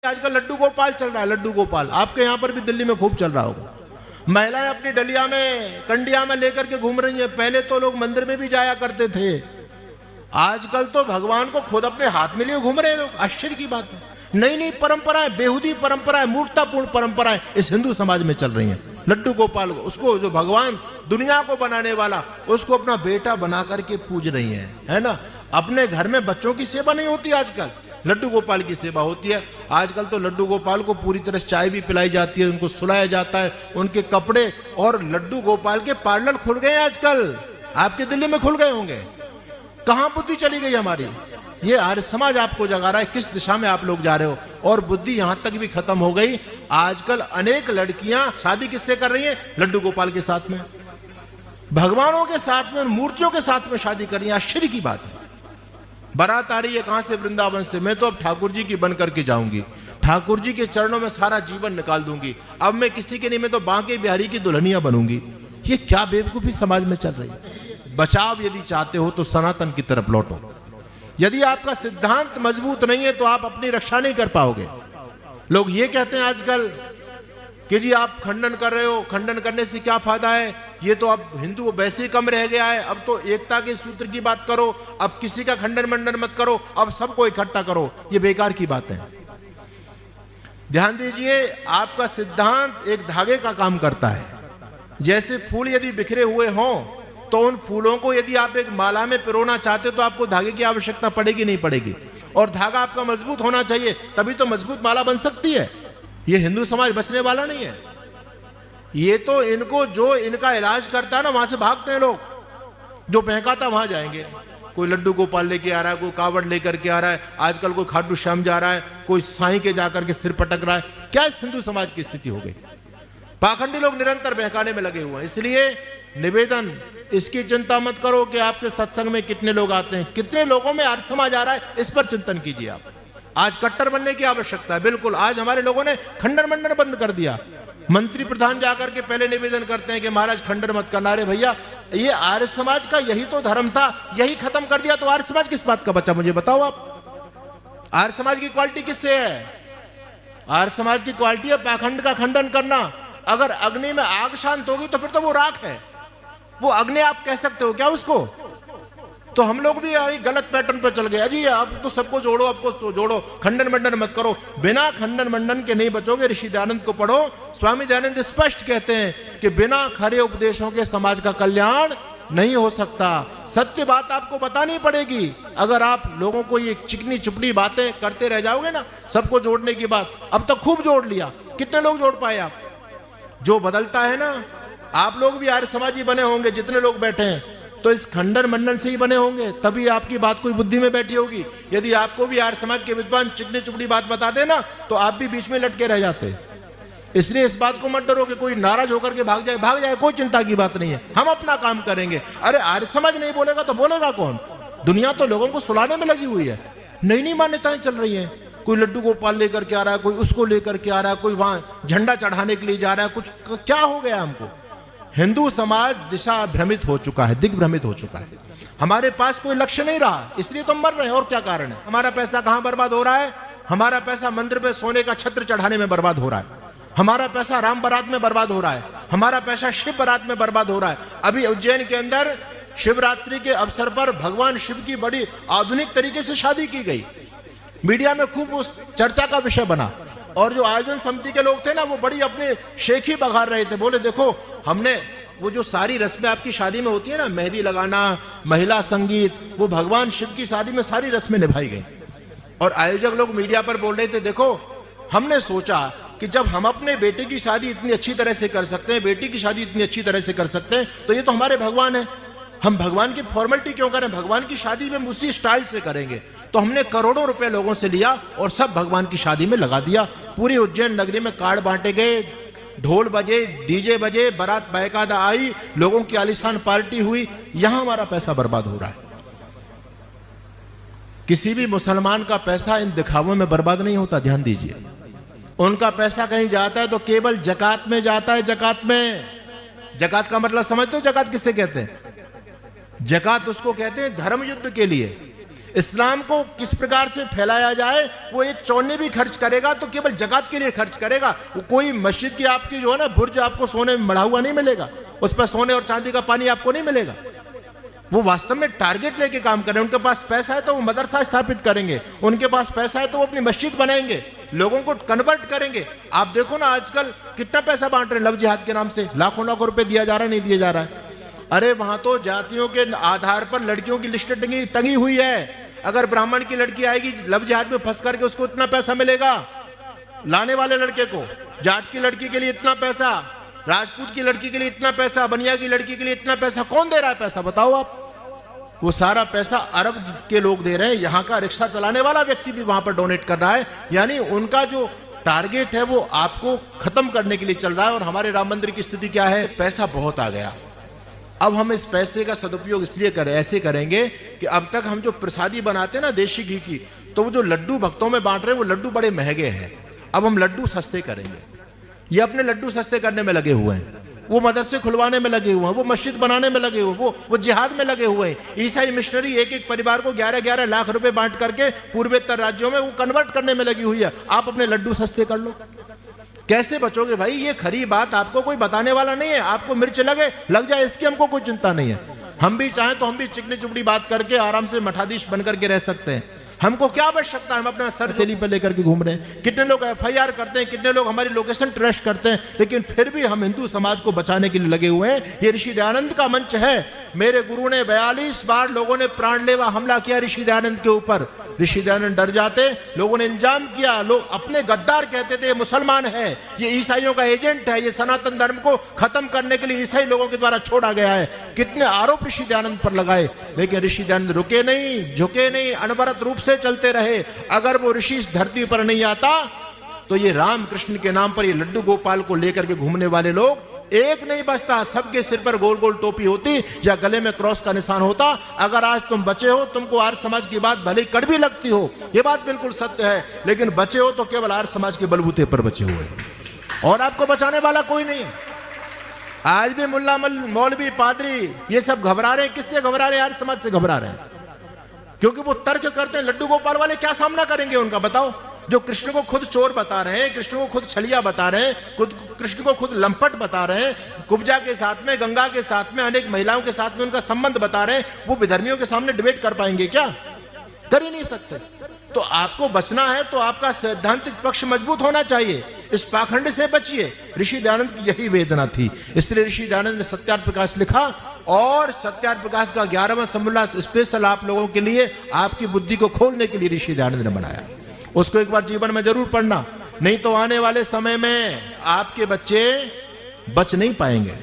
आजकल लड्डू गोपाल चल रहा है, लड्डू गोपाल आपके यहाँ पर भी दिल्ली में खूब चल रहा होगा। महिलाएं अपनी डलिया में कंडिया में लेकर के घूम रही हैं। पहले तो लोग मंदिर में भी जाया करते थे, आजकल तो भगवान को खुद अपने हाथ में लिए घूम रहे हैं लोग। आश्चर्य की बात है। नई नई परंपराएं, बेहुदी परंपराएं, मूर्खतापूर्ण परंपराएं इस हिंदू समाज में चल रही हैं। लड्डू गोपाल उसको, जो भगवान दुनिया को बनाने वाला, उसको अपना बेटा बना करके पूज रही हैं, है ना। अपने घर में बच्चों की सेवा नहीं होती, आजकल लड्डू गोपाल की सेवा होती है। आजकल तो लड्डू गोपाल को पूरी तरह चाय भी पिलाई जाती है, उनको सुलाया जाता है, उनके कपड़े, और लड्डू गोपाल के पार्लर खुल गए हैं आजकल। आपके दिल्ली में खुल गए होंगे। कहां बुद्धि चली गई हमारी? ये आर्य समाज आपको जगा रहा है किस दिशा में आप लोग जा रहे हो। और बुद्धि यहां तक भी खत्म हो गई। आजकल अनेक लड़कियां शादी किससे कर रही हैं? लड्डू गोपाल के साथ में, भगवानों के साथ में, मूर्तियों के साथ में शादी कर रही हैं। आश्चर्य की बात है। बारात आ रही है कहां से? वृंदावन से। मैं तो अब ठाकुर जी की बन करके जाऊंगी, ठाकुर जी के चरणों में सारा जीवन निकाल दूंगी। अब मैं किसी के नहीं, मैं तो बांके बिहारी की दुल्हनिया बनूंगी। ये क्या बेवकूफी समाज में चल रही है। बचाव यदि चाहते हो तो सनातन की तरफ लौटो। यदि आपका सिद्धांत मजबूत नहीं है तो आप अपनी रक्षा नहीं कर पाओगे। लोग ये कहते हैं आजकल कि जी आप खंडन कर रहे हो, खंडन करने से क्या फायदा है, ये तो अब हिंदू वैसे ही कम रह गया है, अब तो एकता के सूत्र की बात करो, अब किसी का खंडन मंडन मत करो, अब सबको इकट्ठा करो। ये बेकार की बात है। ध्यान दीजिए, आपका सिद्धांत एक धागे का काम करता है। जैसे फूल यदि बिखरे हुए हों तो उन फूलों को यदि आप एक माला में पिरोना चाहते हो तो आपको धागे की आवश्यकता पड़ेगी, नहीं पड़ेगी? और धागा आपका मजबूत होना चाहिए, तभी तो मजबूत माला बन सकती है। ये हिंदू समाज बचने वाला नहीं है। ये तो इनको, जो इनका इलाज करता है ना, वहां से भागते हैं लोग। जो बहकाता वहां जाएंगे। कोई लड्डू गोपाल लेके आ रहा है, कोई कावड़ लेकर के आ रहा है, आजकल कोई खाटू श्याम जा रहा है, कोई साईं के जाकर के सिर पटक रहा है। क्या इस हिंदू समाज की स्थिति हो गई? पाखंडी लोग निरंतर बहकाने में लगे हुए हैं। इसलिए निवेदन, इसकी चिंता मत करो कि आपके सत्संग में कितने लोग आते हैं, कितने लोगों में आर्य समाज आ रहा है, इस पर चिंतन कीजिए आप। आज कट्टर बनने की आवश्यकता है, बिल्कुल। आज हमारे लोगों ने खंडन मंडन बंद कर दिया। मंत्री प्रधान जाकर के पहले निवेदन करते हैं कि महाराज खंडन मत करना। अरे भैया, ये आर्य समाज का यही तो धर्म था, यही खत्म कर दिया तो आर्य समाज किस बात का बचा? मुझे बताओ आप। आर्य समाज की क्वालिटी किससे है? आर्य समाज की क्वालिटी है पाखंड का खंडन करना। अगर अग्नि में आग शांत होगी तो फिर तो वो राख है, वो अग्नि आप कह सकते हो क्या उसको? तो हम लोग भी गलत पैटर्न पर चल गए। अजी आप तो सबको जोड़ो, आपको तो जोड़ो, खंडन मंडन मत करो। बिना खंडन मंडन के नहीं बचोगे। ऋषि दयानंद को पढ़ो, स्वामी दयानंद स्पष्ट कहते हैं कि बिना खरे उपदेशों के समाज का कल्याण नहीं हो सकता। सत्य बात आपको बतानी पड़ेगी। अगर आप लोगों को ये चिकनी चुपड़ी बातें करते रह जाओगे ना, सबको जोड़ने की बात, अब तक खूब जोड़ लिया, कितने लोग जोड़ पाए आप? जो बदलता है ना, आप लोग भी आर्य समाजी बने होंगे, जितने लोग बैठे हैं तो इस खंडन मंडन से ही बने होंगे, तभी आपकी बात कोई बुद्धि में बैठी होगी। यदि आपको भी आर्य समाज के विद्वान चिकनी चुपड़ी बात बताते ना, तो आप भी बीच में लटके रह जाते। इसलिए इस बात को मत डरो कि कोई नाराज होकर के भाग जाए, कोई चिंता की बात नहीं है। हम अपना काम करेंगे। अरे आर्य समाज नहीं बोलेगा तो बोलेगा कौन? दुनिया तो लोगों को सुलाने में लगी हुई है। नई नई मान्यताएं चल रही हैं। कोई लड्डू गोपाल लेकर के आ रहा है, कोई उसको लेकर के आ रहा है, कोई वहां झंडा चढ़ाने के लिए जा रहा है। कुछ क्या हो गया हमको? हिंदू समाज दिशा भ्रमित हो चुका है, दिग्भ्रमित हो चुका है। हमारे पास कोई लक्ष्य नहीं रहा, इसलिए तो मर रहे हैं। और क्या कारण है? हमारा पैसा कहां बर्बाद हो रहा है? हमारा पैसा मंदिर में सोने का छत्र चढ़ाने में बर्बाद हो रहा है। हमारा पैसा राम बारात में बर्बाद हो रहा है। हमारा पैसा शिव बारात में बर्बाद हो रहा है। अभी उज्जैन के अंदर शिवरात्रि के अवसर पर भगवान शिव की बड़ी आधुनिक तरीके से शादी की गई। मीडिया में खूब उस चर्चा का विषय बना। और जो आयोजन समिति के लोग थे ना, वो बड़ी अपने शेखी बघार रहे थे। बोले देखो, हमने वो जो सारी रस्में आपकी शादी में होती है ना, मेहंदी लगाना, महिला संगीत, वो भगवान शिव की शादी में सारी रस्में निभाई गई। और आयोजक लोग मीडिया पर बोल रहे थे, देखो हमने सोचा कि जब हम अपने बेटे की शादी इतनी अच्छी तरह से कर सकते हैं, बेटी की शादी इतनी अच्छी तरह से कर सकते हैं, तो ये तो हमारे भगवान है। हम भगवान की फॉर्मेलिटी क्यों करें? भगवान की शादी में उसी स्टाइल से करेंगे। तो हमने करोड़ों रुपए लोगों से लिया और सब भगवान की शादी में लगा दिया। पूरी उज्जैन नगरी में कार्ड बांटे गए, ढोल बजे, डीजे बजे, बारात बाकायदा आई, लोगों की आलीशान पार्टी हुई। यहां हमारा पैसा बर्बाद हो रहा है। किसी भी मुसलमान का पैसा इन दिखावों में बर्बाद नहीं होता, ध्यान दीजिए। उनका पैसा कहीं जाता है तो केवल जकात में जाता है। जकात में, जकात का मतलब समझते हो? जकात किससे कहते हैं? जकात उसको कहते हैं धर्म युद्ध के लिए। इस्लाम को किस प्रकार से फैलाया जाए, वो एक चौने भी खर्च करेगा तो केवल जकात के लिए खर्च करेगा। वो कोई मस्जिद की आपकी जो है ना बुर्ज आपको सोने में मढ़ा हुआ नहीं मिलेगा, उस पर सोने और चांदी का पानी आपको नहीं मिलेगा। वो वास्तव में टारगेट लेके काम करें। उनके पास पैसा है तो वो मदरसा स्थापित करेंगे, उनके पास पैसा है तो वो अपनी मस्जिद बनाएंगे, लोगों को कन्वर्ट करेंगे। आप देखो ना आजकल कितना पैसा बांट रहे हैं लव जिहाद के नाम से, लाखों लाखों रुपए दिया जा रहा है, नहीं दिया जा रहा है। अरे वहां तो जातियों के आधार पर लड़कियों की लिस्ट टंगी हुई है। अगर ब्राह्मण की लड़की आएगी लव जिहाद में फंस करके उसको इतना पैसा मिलेगा, लाने वाले लड़के को, जाट की लड़की के लिए इतना पैसा, राजपूत की लड़की के लिए इतना पैसा, बनिया की लड़की के लिए इतना पैसा। कौन दे रहा है पैसा, बताओ आप। वो सारा पैसा अरब के लोग दे रहे हैं, यहां का रिक्शा चलाने वाला व्यक्ति भी वहां पर डोनेट कर रहा है। यानी उनका जो टारगेट है वो आपको खत्म करने के लिए चल रहा है। और हमारे राम मंदिर की स्थिति क्या है, पैसा बहुत आ गया। अब हम इस पैसे का सदुपयोग इसलिए ऐसे करेंगे कि अब तक हम जो प्रसादी बनाते हैं ना देशी घी की, तो वो जो लड्डू भक्तों में बांट रहे हैं वो लड्डू बड़े महंगे हैं। अब हम लड्डू सस्ते करेंगे। ये अपने लड्डू सस्ते करने में लगे हुए हैं, वो मदरसे खुलवाने में लगे हुए हैं, वो मस्जिद बनाने में लगे हुए हैं, वो जिहाद में लगे हुए हैं। ईसाई मिशनरी एक एक परिवार को 11-11 लाख रुपए बांट करके पूर्वोत्तर राज्यों में वो कन्वर्ट करने में लगी हुई है। आप अपने लड्डू सस्ते कर लो, कैसे बचोगे भाई? ये खरी बात आपको कोई बताने वाला नहीं है। आपको मिर्च लग जाए इसकी हमको कोई चिंता नहीं है। हम भी चाहें तो हम भी चिकनी चुपड़ी बात करके आराम से मठाधीश बन करके रह सकते हैं। हमको क्या आवश्यकता है, हम अपना सर थैली पर लेकर के घूम रहे हैं। कितने लोग FIR करते हैं, कितने लोग हमारी लोकेशन ट्रेस करते हैं, लेकिन फिर भी हम हिंदू समाज को बचाने के लिए लगे हुए हैं। ये ऋषि दयानंद का मंच है। मेरे गुरु ने 42 बार लोगों ने प्राणलेवा हमला किया ऋषि दयानंद के ऊपर। ऋषि दयानंद डर जाते, लोगों ने इल्जाम किया, लोग अपने गद्दार कहते थे, ये मुसलमान है, ये ईसाइयों का एजेंट है, ये सनातन धर्म को खत्म करने के लिए ईसाई लोगों के द्वारा छोड़ा गया है। कितने आरोप ऋषि दयानंद पर लगाए, लेकिन ऋषि दयानंद रुके नहीं, झुके नहीं, अनवरत रूप से चलते रहे। अगर वो ऋषि इस धरती पर नहीं आता तो ये राम कृष्ण के नाम पर ये लड्डू गोपाल को लेकर के घूमने वाले लोग एक नहीं बचता। सबके सिर पर गोल गोल टोपी होती या गले में क्रॉस का निशान होता। अगर आज तुम बचे हो, तुमको आर्य समाज की बात भले कड़वी लगती हो, ये बात बिल्कुल सत्य है, लेकिन बचे हो तो केवल आर्य समाज के बलबूते पर बचे हुए, और आपको बचाने वाला कोई नहीं। आज भी मुल्ला मौलवी पादरी ये सब घबरा रहे हैं। किससे घबरा रहे हैं? आर्य समाज से घबरा रहे हैं, क्योंकि वो तर्क करते हैं। लड्डू गोपाल वाले क्या सामना करेंगे उनका, बताओ? जो कृष्ण को खुद चोर बता रहे हैं, कृष्ण को खुद छलिया बता रहे हैं, कृष्ण को खुद लंपट बता रहे हैं, कुब्जा के साथ में, गंगा के साथ में, अनेक महिलाओं के साथ में उनका संबंध बता रहे हैं, वो विधर्मियों के सामने डिबेट कर पाएंगे क्या? कर ही नहीं सकते। तो आपको बचना है तो आपका सैद्धांतिक पक्ष मजबूत होना चाहिए। इस पाखंड से बचिए। ऋषि दयानंद की यही वेदना थी, इसलिए ऋषि दयानंद ने सत्यार्थ प्रकाश लिखा, और सत्यार्थ प्रकाश का 11वां सम्मेलन स्पेशल आप लोगों के लिए, आपकी बुद्धि को खोलने के लिए ऋषि दयानंद ने बनाया। उसको एक बार जीवन में जरूर पढ़ना, नहीं तो आने वाले समय में आपके बच्चे बच नहीं पाएंगे।